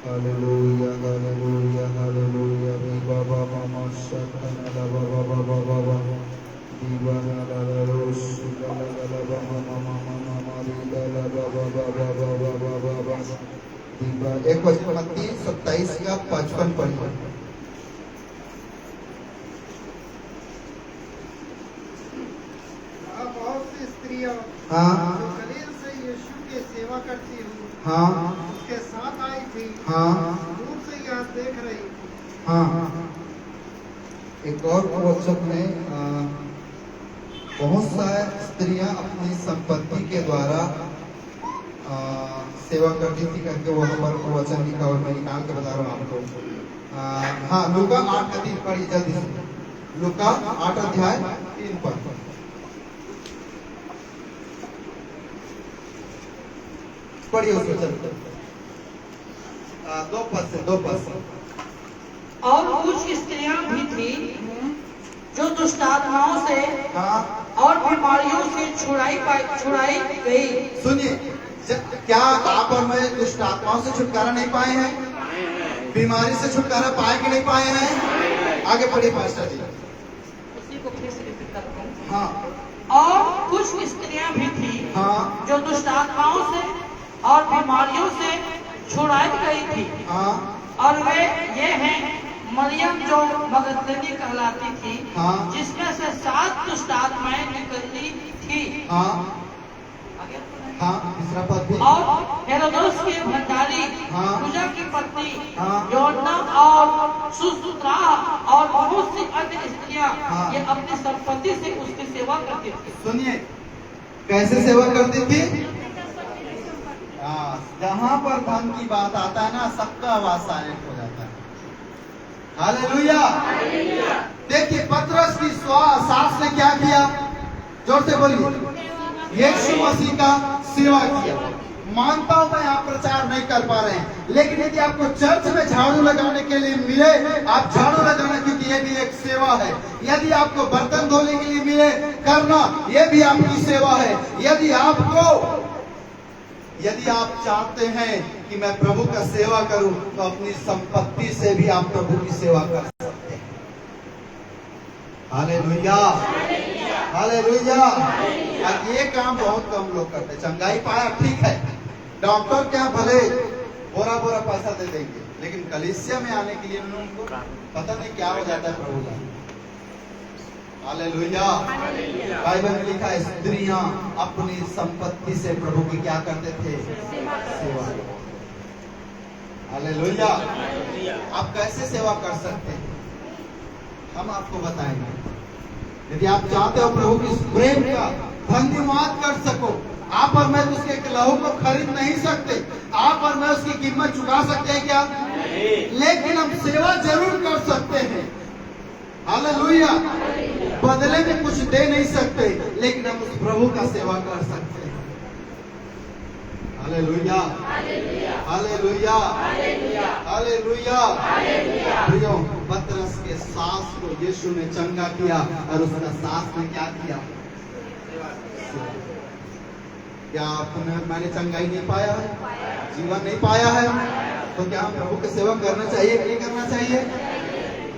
Hallelujah, hallelujah, hallelujah, hallelujah, hallelujah, hallelujah, एक वचन मत्ती 27 का 55 पढ़िए। बहुत सी स्त्रियां हाँ, जो गलील से यीशु की सेवा करती हुई हाँ, उसके साथ आई थी, हाँ, दूर से यह देख रही थी। हाँ। एक और वचन में बहुत सारे स्त्रियां अपनी संपत्ति के द्वारा सेवा करती थी करके वहां पर वचन लिखा और मैं निकाल के बता रहा हूँ आपको। हाँ, लूका 8 का 3 पढ़िए जल्दी से। लूका 8 अध्याय 3 पर पढ़िए उस वचन को। 2 पद से। और कुछ स्त्रियां भी थी जो दुष्टात्माओं से हाँ, और बीमारियों से छुड़ाई गई। सुनिए, क्या आप और मैं दुष्ट आत्माओं से छुटकारा नहीं पाए हैं? बीमारी से छुटकारा पाए कि नहीं पाए हैं? आगे पढ़िए पास्टर जी। उसी को फिर से रिपीट करता हूँ। हाँ, और कुछ स्त्रियां भी थी हाँ, जो दुष्टात्माओं से और बीमारियों से छुड़ाई गई थी, हाँ, और वे ये हैं मरियम जो मगदलिनी कहलाती थी, हाँ, जिसमें से 7 दुष्ट आत्माएं निकली थी, हाँ हाँ, तीसरा पद भी। और हेरोदस के भंडारी हाँ। पूजा की पत्नी हाँ। योना और सुसुत्रा और बहुत सी अन्य स्त्रियां हाँ। ये अपनी संपत्ति से उसकी सेवा करती थी। सुनिए, कैसे सेवा करती थी? हाँ, जहाँ पर धन की बात आता है ना, सबका आवाज साइलेंट हो जाता है। हालेलुया। देखिए, पतरस की सास ने क्या किया? जोर से बोलिए। यीशु मसीह का सेवा किया। मानता हूं मैं आप प्रचार नहीं कर पा रहे हैं, लेकिन यदि आपको चर्च में झाड़ू लगाने के लिए मिले, आप झाड़ू लगाना, क्योंकि ये भी एक सेवा है। यदि आपको बर्तन धोने के लिए मिले, करना, ये भी आपकी सेवा है। यदि आप चाहते हैं कि मैं प्रभु का सेवा करूं, तो अपनी संपत्ति से भी आप प्रभु की सेवा कर सकते हैं। Hallelujah, hallelujah. अब ये काम बहुत कम लोग करते। चंगाई पाया, ठीक है, डॉक्टर क्या भले बोरा बोरा पैसा दे देंगे, लेकिन कलीसिया में आने के लिए उनको पता नहीं क्या हो जाता है प्रभु का। हालेलुया। बाइबल में लिखा है, स्त्रियां अपनी संपत्ति से प्रभु की क्या करते थे? सेवा। हालेलुया। आप कैसे सेवा कर सकते हैं? हम आपको बताएंगे। यदि आप चाहते हो प्रभु की प्रेम का धन्यवाद कर सको, आप और मैं उसके लहू को खरीद नहीं सकते, आप और मैं उसकी कीमत चुका सकते हैं क्या? लेकिन हम सेवा जरूर कर सकते हैं। हालेलुया। बदले में कुछ दे नहीं सकते, लेकिन हम उस प्रभु का सेवा कर सकते हैं। Hallelujah, hallelujah, hallelujah. प्रियो, पतरस के सास को यीशु ने चंगा किया, और उसका सास ने क्या किया? क्या मैंने चंगाई नहीं पाया है, जीवन नहीं पाया है, तो क्या हम प्रभु की सेवा करना चाहिए कि नहीं करना चाहिए?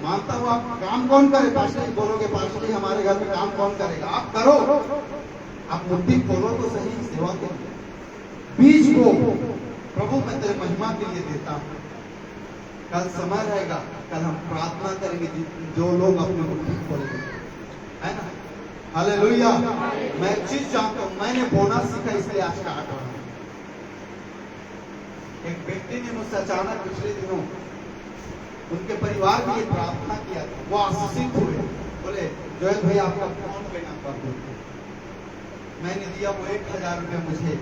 मानता हूँ। आप काम कौन करे? पास्टर जी बोलोगे, पास्टर जी हमारे घर में काम कौन करेगा? आप करो, आप मुट्ठी खोलो तो सही सेवा के लिए। बीज को प्रभु मैं तेरे महिमा के लिए देता हूँ। कल समय रहेगा, कल हम प्रार्थना करेंगे, जो लोग अपने मुट्ठी खोलेंगे, है ना? हालेलुया। मैं एक चीज जानता हूँ, मैंने बोना सीखा, इसलिए आज का आटा। एक व्यक्ति ने मुझसे अचानक पिछले दिनों उनके परिवार के लिए प्रार्थना किया था, वो आशीषित हुए। बोले, जोएल भाई आपका अकाउंट पे नंबर दो। मैंने दिया, वो 1000 रुपये मुझे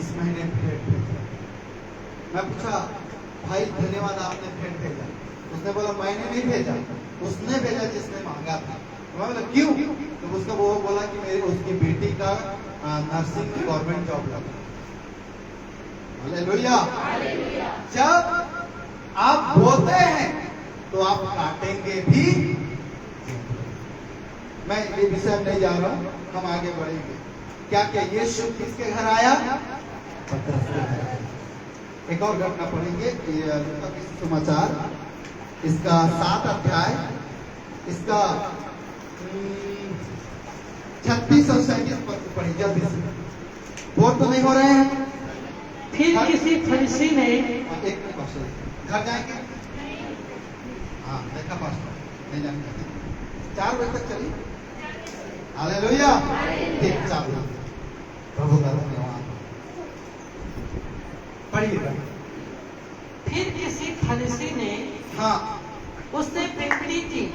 इस महीने भेंट भेजा। मैं पूछा, भाई धन्यवाद, आपने भेंट भेजा। उसने बोला, मैंने नहीं भेजा, उसने भेजा जिसने मांगा था। मैं बोला, क्यों? तो उसका वो बोला कि मेरी उसकी बेटी का नर्सिंग में गवर्नमेंट जॉब लगा। हालेलुया। जब आप बोते हैं तो आप काटेंगे भी। मैं ये विषय नहीं जा रहा हूं, हम आगे बढ़ेंगे। क्या क्या यीशु किसके घर आया? पतरस के घर। एक और घटना पढ़ेंगे, लूका के समाचार, इसका 7 अध्याय, इसका 36 और 37 पद पढ़िए जल्दी से। बोल तो नहीं हो रहे हैं? फिर किसी फरीसी ने एक पास्टर घर जाएंगे? हाँ, देखा पास्टर नहीं जानते। 4 बजे तक चलिए। हालेलुया। ठीक, 4 बजे प्रभु का धन्यवाद। पढ़िएगा। फिर किसी फरीसी ने हाँ, उससे विनती की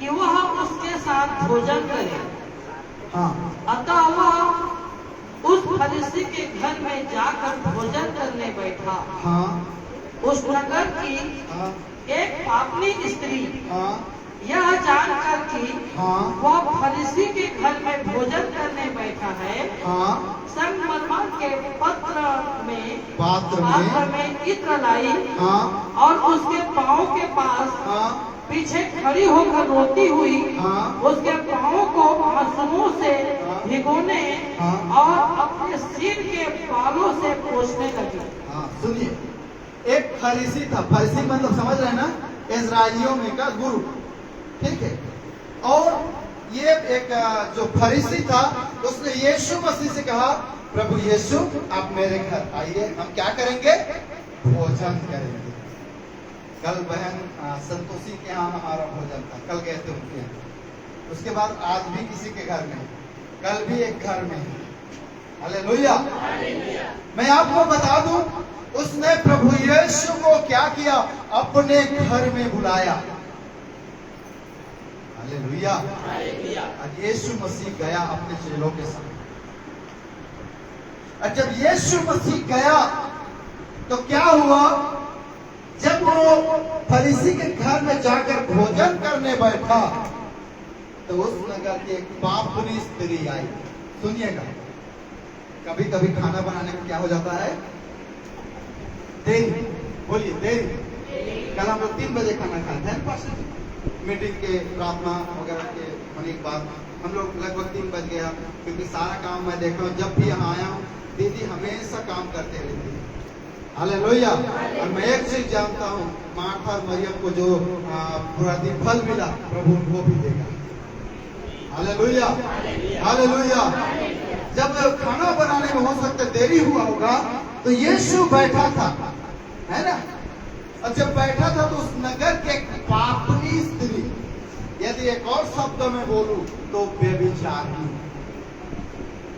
कि वह उसके साथ भोजन करे। हाँ, अतः वह उस फरीसी के घर में जाकर भोजन करने बैठा। हाँ, उस नगर की हाँ, एक पापनी स्त्री हाँ, यह जानकर कि हाँ, वह फरीसी के घर में भोजन करने बैठा है, हाँ, संगमरमर के पात्र में इत्र लाई हाँ, और उसके पाँव के पास हाँ, पीछे खड़ी होकर रोती हुई हाँ, उसके पाँव को मसूमों से भिगोने हाँ, और अपने सिर के बालों से पोंछने लगी। हाँ। सुनिए, एक फरीसी था। फरीसी मतलब समझ रहे हैं ना? इजराइलियों में का गुरु, ठीक है। और ये एक जो फरीसी था, उसने यीशु मसीह से कहा, प्रभु यीशु आप मेरे घर आइए, हम क्या करेंगे? भोजन करेंगे। कल बहन संतोषी के यहाँ हमारा भोजन था, कल गए थे उनके यहाँ। उसके बाद आज भी किसी के घर में कल भी एक घर में। हालेलुया। मैं आपको बता दूं, उसने प्रभु यीशु को क्या किया? अपने घर में बुलाया। हालेलुया। और यीशु मसीह गया अपने चेलों के साथ। और जब यीशु मसीह गया तो क्या हुआ? जब वो फरीसी के घर में जाकर भोजन करने बैठा तो उस नगर की एक पापनी स्त्री आई। सुनिएगा, कभी कभी खाना बनाने में क्या हो जाता है? देरी। बोलिए देरी। कल हम लोग 3 बजे खाना खाते हैं पास्टर जी। मीटिंग के प्रार्थना वगैरह के होने के बाद हम लोग लगभग 3 बज गया, क्योंकि सारा काम मैं देखा हूँ। जब भी यहाँ आया हूँ, दीदी हमेशा काम करते रहती है। हालेलुया। और मैं एक चीज जानता हूँ, मार्था और मरियम को जो प्रतिफल मिला, प्रभु उनको भी देगा। हालेलुया। हालेलुया। जब खाना बनाने में हो सकता देरी हुआ होगा तो यीशु बैठा था, है ना? और जब बैठा था तो उस नगर के एक पापनी स्त्री, यदि एक और शब्द में बोलूं तो व्यभिचारी,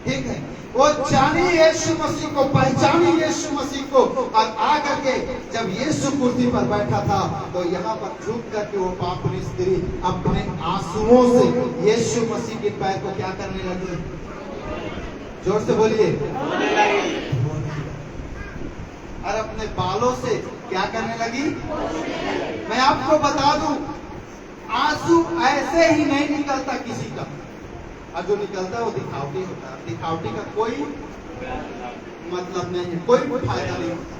ठीक है, वो जानी यीशु मसीह को, पहचानी यीशु मसीह को। और आकर के जब यीशु कुर्सी पर बैठा था तो यहाँ पर झुक करके वो पापनी स्त्री अपने आंसुओं से यीशु मसीह के पैर को क्या करने लगी? जोर से बोलिए। और अपने बालों से क्या करने लगी? मैं आपको बता दूं, आंसू ऐसे ही नहीं निकलता किसी का, और जो निकलता है वो दिखावटी होता है। दिखावटी का कोई मतलब नहीं है, कोई फायदा नहीं होता,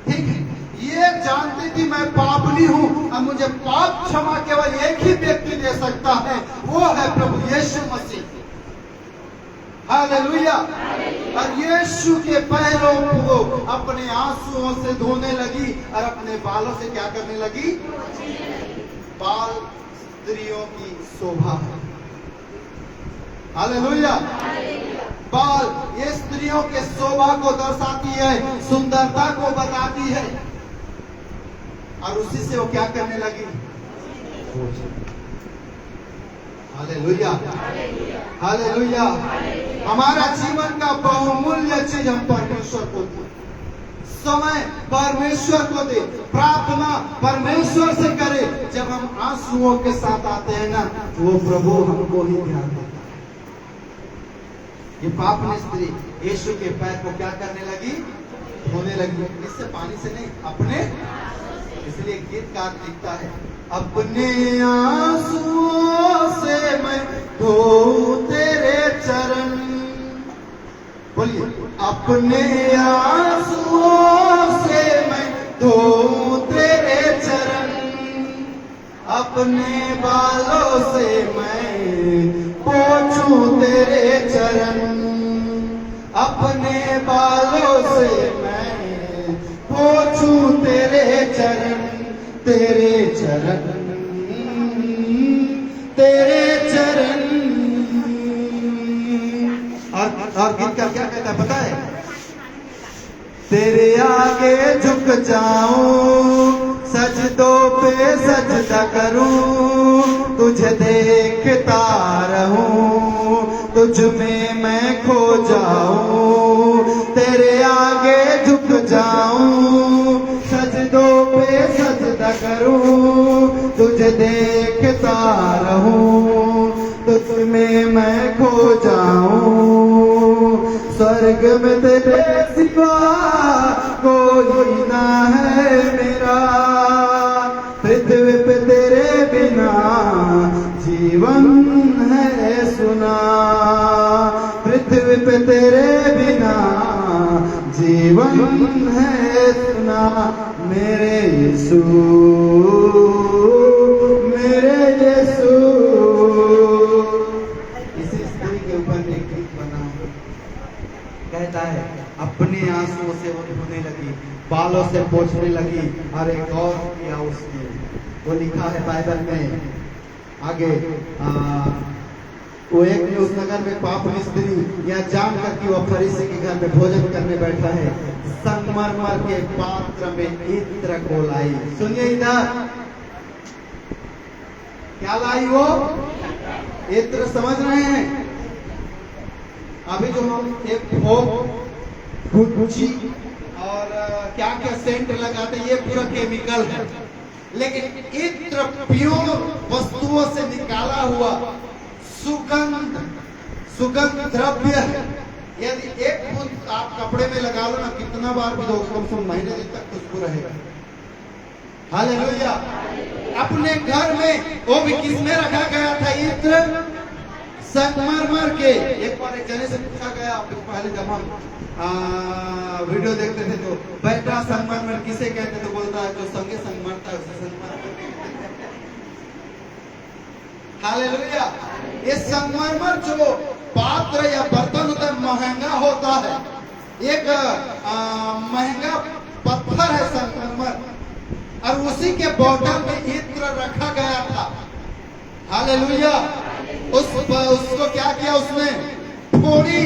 ठीक है। ये जानती थी मैं पापनी हूं और मुझे पाप क्षमा केवल एक ही व्यक्ति दे सकता है, वो है प्रभु यीशु मसीह। हालेलुया। और यीशु के पैरों को अपने आंसुओं से धोने लगी और अपने बालों से क्या करने लगी? बाल स्त्रियों की शोभा है। हालेलुया। बाल ये स्त्रियों के शोभा को दर्शाती है, सुंदरता को बताती है। और उसी से वो क्या करने लगी? हालेलुया। हालेलुया। हमारा जीवन का बहुमूल्य चीज हम परमेश्वर को दे, समय परमेश्वर को दे, प्रार्थना परमेश्वर से करे। जब हम आंसुओं के साथ आते हैं ना, वो प्रभु हमको ही ध्यान देता है। ये पापनी स्त्री यीशु के पैर को क्या करने लगी? धोने लगी। इससे पानी से नहीं, अपने, इसलिए गीतकार लिखता है, अपने आंसुओं से मैं धोऊं तेरे चरण। बोलिए, अपने आंसुओं से मैं धोऊं तेरे चरण, अपने बालों से मैं पोंछूं तेरे चरण, अपने बालों से मैं पोंछूं तेरे चरण, तेरे चरण, तेरे चरण। और गीत का क्या कहता है पता है? तेरे आगे झुक जाऊं, सजदों पे सजदा करूं, तुझे देखता रहूं, तुझ में मैं खो जाऊं। तेरे आगे झुक जाऊं, सजदों पे सजदा करूं, तुझे देखता रहूं, तुझ में मैं खो जाऊं। स्वर्ग में तेरे सिवा कोई ना है मेरा, पृथ्वी पे तेरे बिना जीवन है सुना, पृथ्वी पे तेरे बिना जीवन है सुना। मेरे यीशु, मेरे यीशु। इसी स्त्री के ऊपर एक गीत बना, कहता है अपने आंसुओं से वो धोने लगी, बालों से पोंछने लगी। और एक और किया उसने, वो लिखा है बाइबल में आगे, वो एक उस नगर में पापनी स्त्री यह जानकर कि वह फरीसी के घर में भोजन करने बैठा है, संगमरमर के पात्र में इत्र को लाई। सुनिए इधर, क्या लाई वो? इत्र समझ रहे हैं? अभी जो हम एक फोक गुच्ची और क्या क्या सेंट लगाते हैं, ये पूरा केमिकल है, लेकिन इत्र प्योर वस्तुओं से निकाला हुआ सुगंध द्रव्य है। यदि एक बूंद आप कपड़े में लगा लो ना, कितना बार भी धोगे कम से कम महीने दिन तक खुशबू रहेगा। हालेलुया। अपने घर में वो भी किसमें रखा गया था? इत्र संगमरमर के। एक बार एक जने से पूछा गया, पहले जब हम वीडियो देखते थे तो, बेटा संगमरमर किसे कहते? तो बोलता है जो संगे संगमरता है उसे संगमरमर। हालेलुया। ये संगमरमर जो पात्र या बर्तन होता है महंगा होता है, एक महंगा पत्थर है संगमरमर, और उसी के बॉटल में इत्र रखा गया था। हालेलुया। उसको क्या किया? उसमें थोड़ी